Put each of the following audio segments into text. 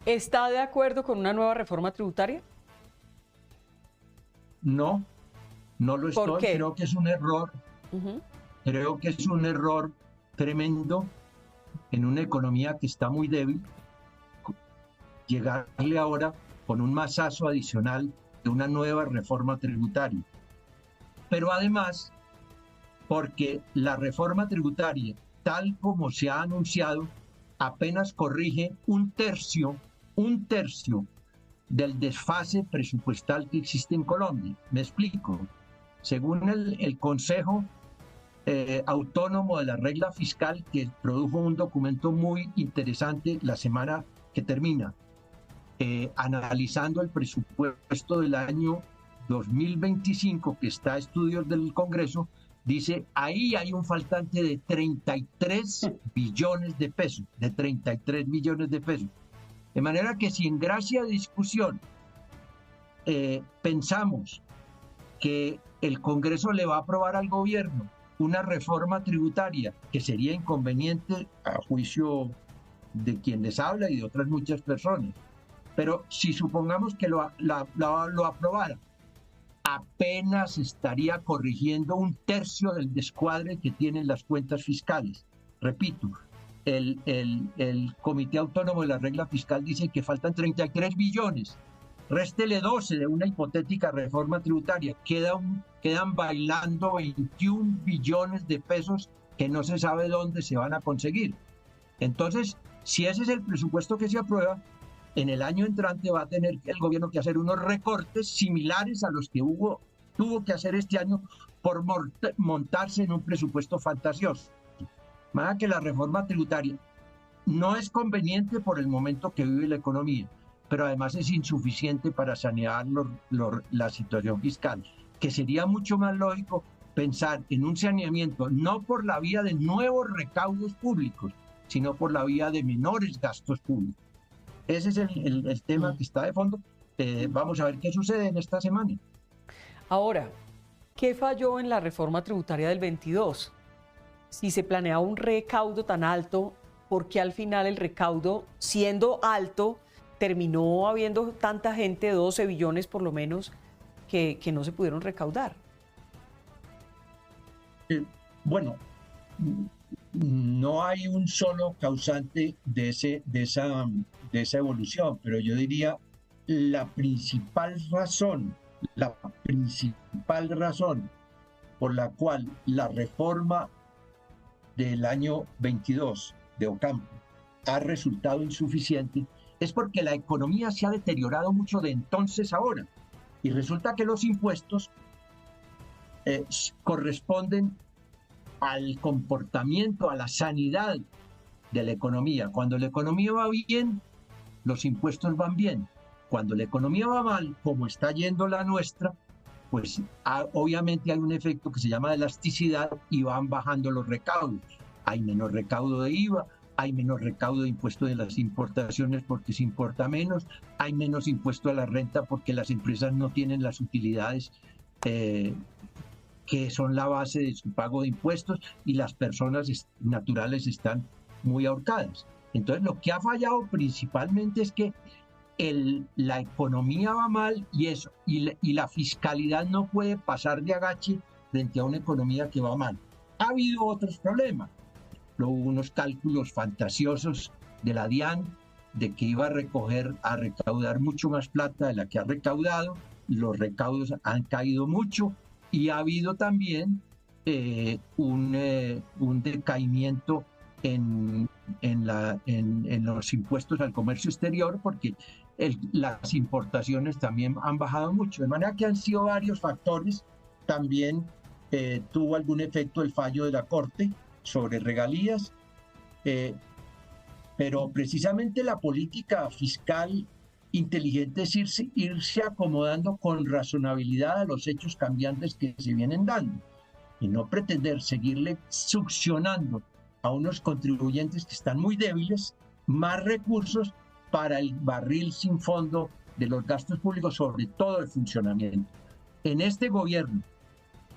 ¿Está de acuerdo con una nueva reforma tributaria? No, no lo ¿Por estoy. qué? Creo que es un error. Ujú. Creo que es un error tremendo en una economía que está muy débil, llegarle ahora con un masazo adicional de una nueva reforma tributaria. Pero además, porque la reforma tributaria, tal como se ha anunciado, apenas corrige un tercio del desfase presupuestal que existe en Colombia. Me explico. Según el Consejo Autónomo de la Regla Fiscal, que produjo un documento muy interesante la semana que termina, analizando el presupuesto del año 2025, que está a estudios del Congreso, dice, ahí hay un faltante de 33 billones de pesos, de 33 billones de pesos. De manera que si en gracia de discusión pensamos que el Congreso le va a aprobar al gobierno una reforma tributaria que sería inconveniente a juicio de quien les habla y de otras muchas personas, pero si supongamos que lo aprobara, apenas estaría corrigiendo un tercio del descuadre que tienen las cuentas fiscales. Repito, el Comité Autónomo de la Regla Fiscal dice que faltan 33 billones. Réstele 12 de una hipotética reforma tributaria. Quedan bailando 21 billones de pesos que no se sabe dónde se van a conseguir. Entonces, si ese es el presupuesto que se aprueba, en el año entrante va a tener el gobierno que hacer unos recortes similares a los que tuvo que hacer este año por montarse en un presupuesto fantasioso. Más que la reforma tributaria no es conveniente por el momento que vive la economía, pero además es insuficiente para sanear la situación fiscal, que sería mucho más lógico pensar en un saneamiento no por la vía de nuevos recaudos públicos, sino por la vía de menores gastos públicos. Ese es el tema que está de fondo. Vamos a ver qué sucede en esta semana. Ahora, ¿qué falló en la reforma tributaria del 22? Si se planeaba un recaudo tan alto, ¿por qué al final el recaudo, siendo alto, terminó habiendo tanta gente, 12 billones por lo menos, que no se pudieron recaudar? Bueno, no hay un solo causante de esa evolución, pero yo diría la principal razón por la cual la reforma del año 22 de Ocampo ha resultado insuficiente es porque la economía se ha deteriorado mucho de entonces a ahora. Y resulta que los impuestos corresponden al comportamiento, a la sanidad de la economía. Cuando la economía va bien, los impuestos van bien. Cuando la economía va mal, como está yendo la nuestra, pues obviamente hay un efecto que se llama de elasticidad y van bajando los recaudos. Hay menos recaudo de IVA, hay menos recaudo de impuesto de las importaciones porque se importa menos, hay menos impuesto a la renta porque las empresas no tienen las utilidades que son la base de su pago de impuestos y las personas naturales están muy ahorcadas. Entonces lo que ha fallado principalmente es que la economía va mal y la fiscalidad no puede pasar de agache frente a una economía que va mal. Ha habido otros problemas. Hubo unos cálculos fantasiosos de la DIAN de que iba a recaudar mucho más plata de la que ha recaudado. Los recaudos han caído mucho y ha habido también un decaimiento en los impuestos al comercio exterior porque las importaciones también han bajado mucho, de manera que han sido varios factores. También tuvo algún efecto el fallo de la Corte sobre regalías, pero precisamente la política fiscal inteligente es irse acomodando con razonabilidad a los hechos cambiantes que se vienen dando y no pretender seguirle succionando a unos contribuyentes que están muy débiles más recursos para el barril sin fondo de los gastos públicos, sobre todo el funcionamiento. En este gobierno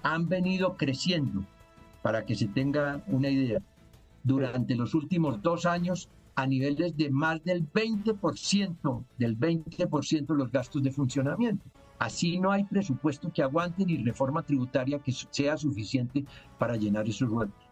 han venido creciendo, para que se tenga una idea, durante los últimos 2 años a niveles de más del 20% los gastos de funcionamiento. Así no hay presupuesto que aguante ni reforma tributaria que sea suficiente para llenar esos huecos.